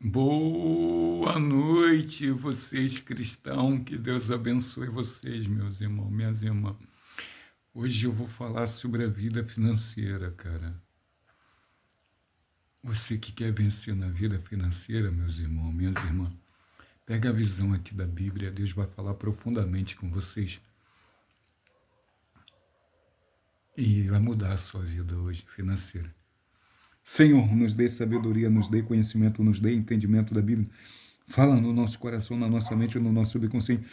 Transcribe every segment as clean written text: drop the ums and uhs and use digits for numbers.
Boa noite, vocês cristãos, que Deus abençoe vocês, meus irmãos, minhas irmãs. Hoje eu vou falar sobre a vida financeira, cara. Você que quer vencer na vida financeira, meus irmãos, minhas irmãs, pega a visão aqui da Bíblia, Deus vai falar profundamente com vocês e vai mudar a sua vida hoje financeira. Senhor, nos dê sabedoria, nos dê conhecimento, nos dê entendimento da Bíblia. Fala no nosso coração, na nossa mente, no nosso subconsciente,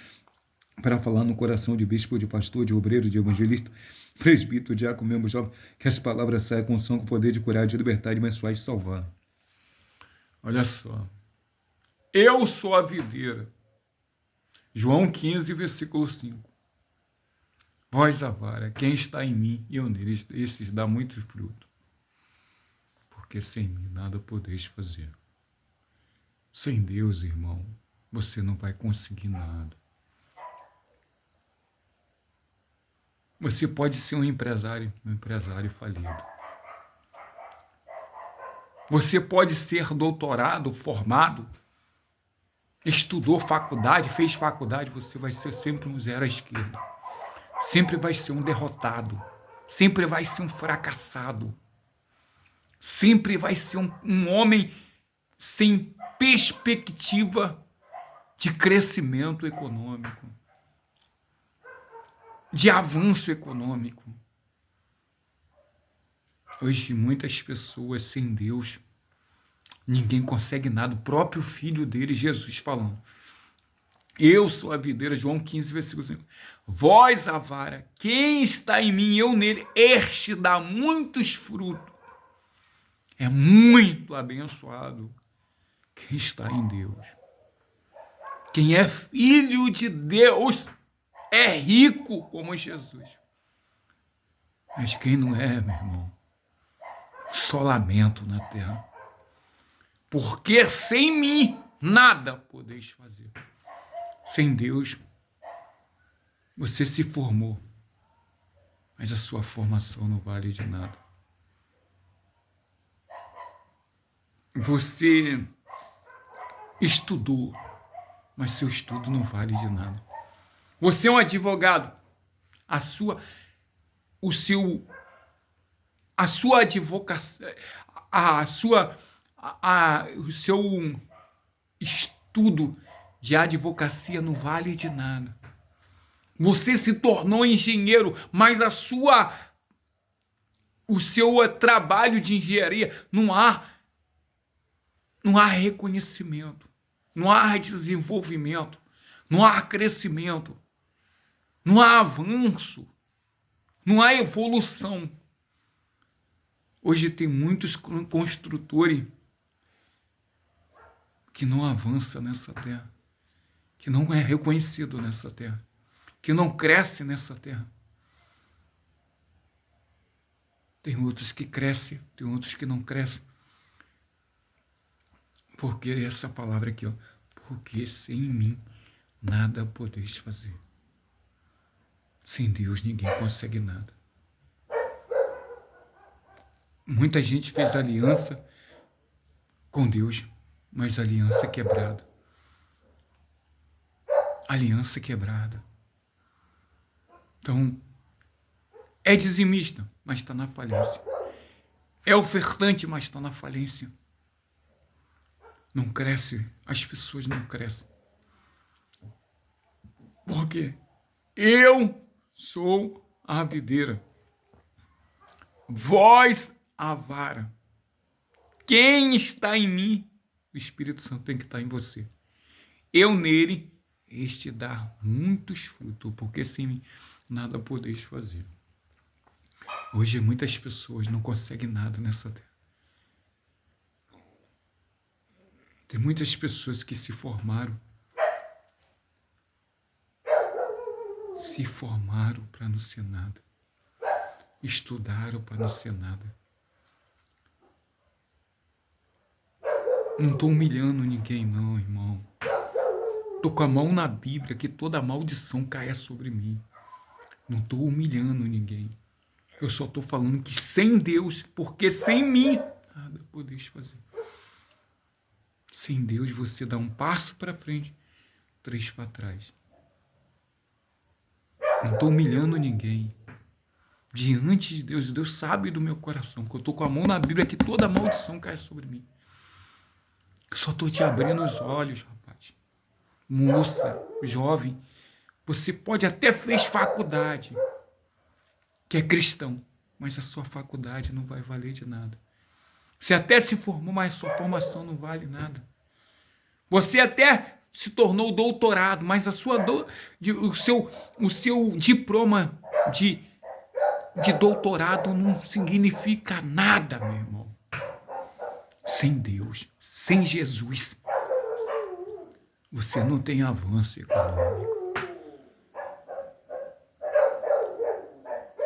para falar no coração de bispo, de pastor, de obreiro, de evangelista, presbítero, diácono, membro jovem, que as palavras saiam com som, com poder de curar, de libertar, de abençoar e salvar. Olha só. Eu sou a videira. João 15, versículo 5. Vós a vara, quem está em mim e eu nele, esses dá muito fruto. Porque sem mim nada podeis fazer. Sem Deus, irmão, você não vai conseguir nada. Você pode ser um empresário falido. Você pode ser doutorado, formado, estudou faculdade, fez faculdade, você vai ser sempre um zero à esquerda. Sempre vai ser um derrotado. Sempre vai ser um fracassado. Sempre vai ser um homem sem perspectiva de crescimento econômico, de avanço econômico. Hoje, muitas pessoas sem Deus, ninguém consegue nada. O próprio filho dele, Jesus, falando. Eu sou a videira, João 15, versículo 5. Vós a vara, quem está em mim, eu nele, este dá muitos frutos. É muito abençoado quem está em Deus. Quem é filho de Deus é rico como Jesus. Mas quem não é, meu irmão, só lamento na terra. Porque sem mim nada podeis fazer. Sem Deus, você se formou, mas a sua formação não vale de nada. Você estudou, mas seu estudo não vale de nada. Você é um advogado, a sua advocacia, o seu estudo de advocacia não vale de nada. Você se tornou engenheiro, mas o seu trabalho de engenharia não há reconhecimento, não há desenvolvimento, não há crescimento, não há avanço, não há evolução. Hoje tem muitos construtores que não avançam nessa terra, que não é reconhecido nessa terra, que não cresce nessa terra. Tem outros que crescem, tem outros que não crescem. Porque essa palavra aqui, ó, porque sem mim nada podeis fazer. Sem Deus ninguém consegue nada. Muita gente fez aliança com Deus, mas aliança quebrada. Aliança quebrada. Então, é dizimista, mas está na falência. É ofertante, mas está na falência. Não cresce, as pessoas não crescem. Por quê? Eu sou a videira. Vós a vara. Quem está em mim, o Espírito Santo tem que estar em você. Eu nele, este dá muitos frutos, porque sem mim nada podeis fazer. Hoje muitas pessoas não conseguem nada nessa terra. Tem muitas pessoas que se formaram para não ser nada. Estudaram para não ser nada. Não estou humilhando ninguém, não, irmão. Estou com a mão na Bíblia que toda maldição caia sobre mim. Não estou humilhando ninguém. Eu só estou falando que sem Deus, porque sem mim, nada podeis fazer. Sem Deus você dá um passo para frente, 3 para trás. Não estou humilhando ninguém. Diante de Deus, Deus sabe do meu coração, que eu estou com a mão na Bíblia, que toda maldição cai sobre mim. Eu só estou te abrindo os olhos, rapaz. Moça, jovem, você pode até fez faculdade, que é cristão, mas a sua faculdade não vai valer de nada. Você até se formou, mas a sua formação não vale nada. Você até se tornou doutorado, mas o seu diploma de doutorado não significa nada, meu irmão. Sem Deus, sem Jesus, você não tem avanço econômico.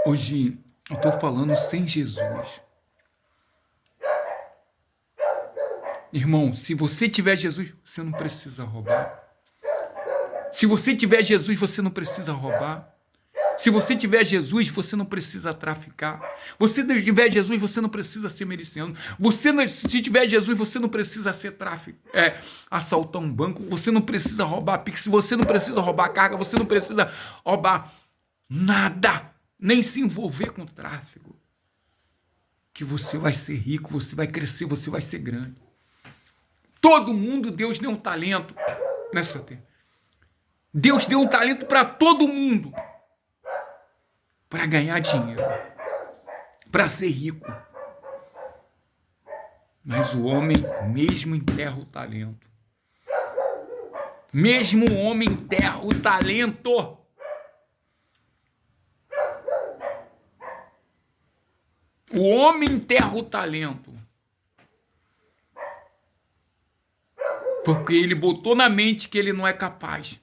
Hoje eu estou falando sem Jesus. Irmão, se você tiver Jesus, você não precisa roubar. Se você tiver Jesus, você não precisa roubar. Se você tiver Jesus, você não precisa traficar. Se tiver Jesus, você não precisa ser miliciano. Se tiver Jesus, você não precisa ser assaltar um banco. Você não precisa roubar Pix. Você não precisa roubar carga. Você não precisa roubar nada. Nem se envolver com tráfico. Que você vai ser rico, você vai crescer, você vai ser grande. Todo mundo, Deus deu um talento nessa terra. Deus deu um talento para todo mundo. Para ganhar dinheiro, para ser rico. Mas o homem mesmo enterra o talento. Mesmo o homem enterra o talento. O homem enterra o talento. Porque ele botou na mente que ele não é capaz.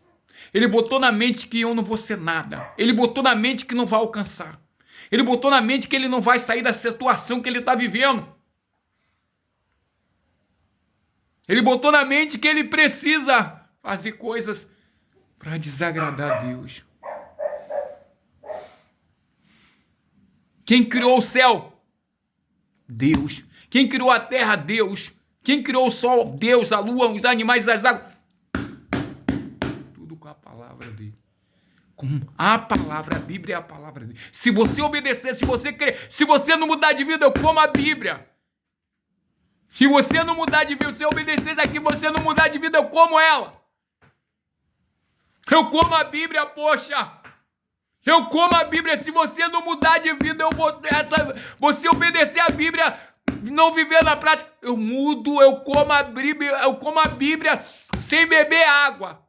Ele botou na mente que eu não vou ser nada. Ele botou na mente que não vai alcançar. Ele botou na mente que ele não vai sair da situação que ele está vivendo. Ele botou na mente que ele precisa fazer coisas para desagradar a Deus. Quem criou o céu? Deus. Quem criou a terra? Deus. Quem criou o sol? Deus. A lua, os animais, as águas. Com a palavra dele. Com a palavra, a Bíblia é a palavra dele. Se você obedecer, se você crer, se você não mudar de vida, eu como a Bíblia. Se você não mudar de vida, se você obedecer aqui, você não mudar de vida, eu como ela. Eu como a Bíblia, poxa. Eu como a Bíblia. Se você não mudar de vida, você obedecer a Bíblia, não viver na prática, eu mudo, eu como a Bíblia sem beber água.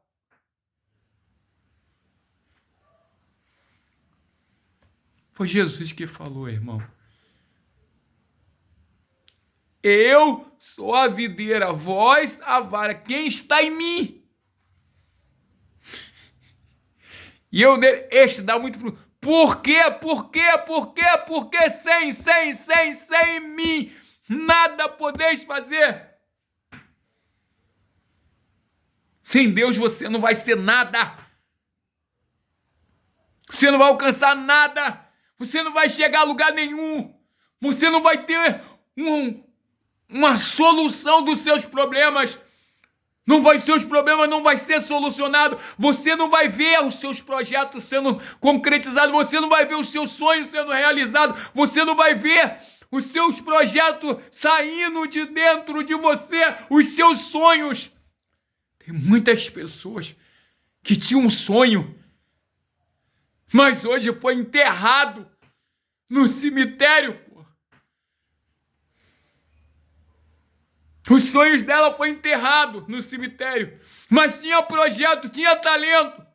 Foi Jesus que falou, irmão. Eu sou a videira, vós a vara. Quem está em mim? E eu nele. Este dá muito fruto. Por quê? Porque sem mim nada podeis fazer. Sem Deus você não vai ser nada. Você não vai alcançar nada. Você não vai chegar a lugar nenhum. Você não vai ter uma solução dos seus problemas. Seus problemas não vai ser solucionado. Você não vai ver os seus projetos sendo concretizados. Você não vai ver os seus sonhos sendo realizados. Você não vai ver os seus projetos saindo de dentro de você. Os seus sonhos. Tem muitas pessoas que tinham um sonho, mas hoje foi enterrado no cemitério, pô. Os sonhos dela foi enterrado no cemitério, mas tinha projeto, tinha talento.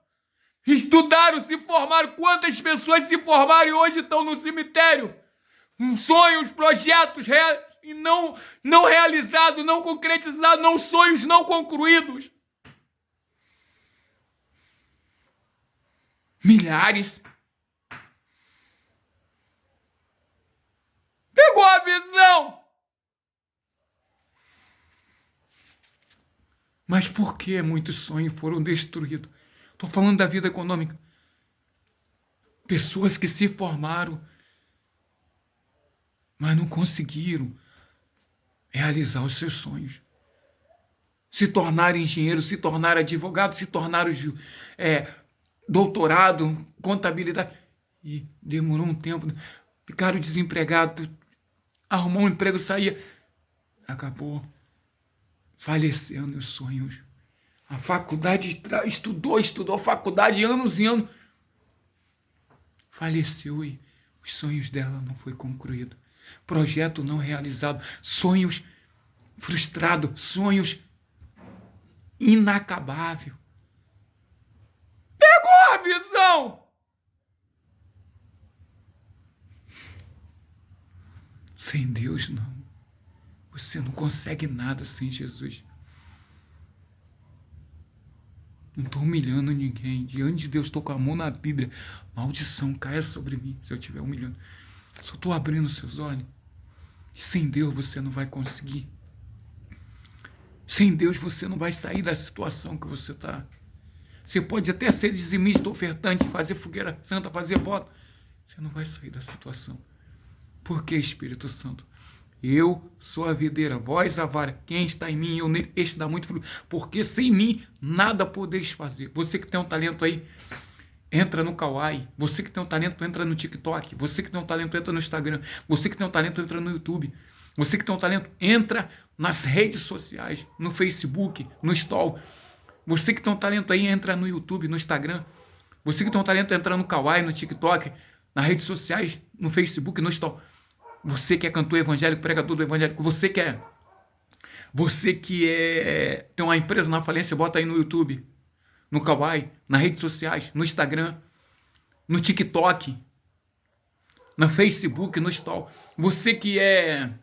Estudaram, se formaram. Quantas pessoas se formaram e hoje estão no cemitério? Sonhos, projetos e não realizados, não concretizados, não sonhos não concluídos. Milhares. Pegou a visão. Mas por que muitos sonhos foram destruídos? Estou falando da vida econômica. Pessoas que se formaram, mas não conseguiram realizar os seus sonhos. se tornaram engenheiros, se tornaram advogados, se tornaram doutorado, contabilidade. E demorou um tempo, ficaram desempregados, arrumou um emprego, saía, acabou falecendo os sonhos. A faculdade, estudou faculdade anos e anos, faleceu e os sonhos dela não foi concluído. Projeto não realizado, sonhos frustrados, sonhos inacabáveis. Pegou a visão! Sem Deus, não. Você não consegue nada sem Jesus. Não estou humilhando ninguém. Diante de Deus, estou com a mão na Bíblia. Maldição caia sobre mim se eu estiver humilhando. Só estou abrindo seus olhos. E sem Deus você não vai conseguir. Sem Deus você não vai sair da situação que você está. Você pode até ser dizimista, ofertante, fazer fogueira santa, fazer voto. Você não vai sair da situação. Por que, Espírito Santo? Eu sou a videira, vós a vara. Quem está em mim, eu nele, este dá muito fruto. Porque sem mim, nada podeis fazer. Você que tem um talento aí, entra no Kawaii. Você que tem um talento, entra no TikTok. Você que tem um talento, entra no Instagram. Você que tem um talento, entra no YouTube. Você que tem um talento, entra nas redes sociais, no Facebook, no Stall. Você que tem um talento aí, entra no YouTube, no Instagram. Você que tem um talento, entra no Kawaii, no TikTok, nas redes sociais, no Facebook, no Stall. Você que é cantor evangélico, pregador do evangélico, você que tem uma empresa na falência, bota aí no YouTube, no Kawaii, nas redes sociais, no Instagram, no TikTok, no Facebook, no Stall. Você que é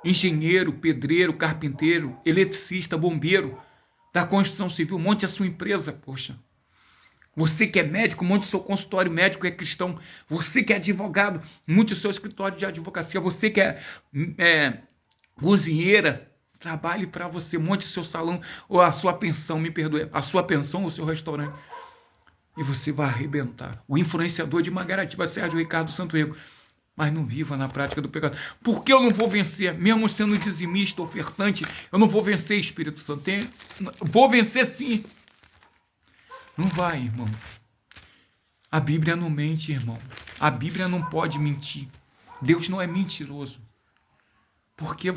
engenheiro, pedreiro, carpinteiro, eletricista, bombeiro da construção civil, monte a sua empresa, poxa. Você que é médico, monte o seu consultório médico, é cristão. Você que é advogado, monte o seu escritório de advocacia. Você que é cozinheira, trabalhe para você, monte o seu salão, ou a sua pensão, me perdoe, a sua pensão ou o seu restaurante. E você vai arrebentar. O influenciador de Mangaratiba, Sérgio Ricardo Santo Ego. Mas não viva na prática do pecado. Por que eu não vou vencer? Mesmo sendo dizimista, ofertante, eu não vou vencer, Espírito Santo. Vou vencer sim. Não vai, irmão. A Bíblia não mente, irmão. A Bíblia não pode mentir. Deus não é mentiroso. Porque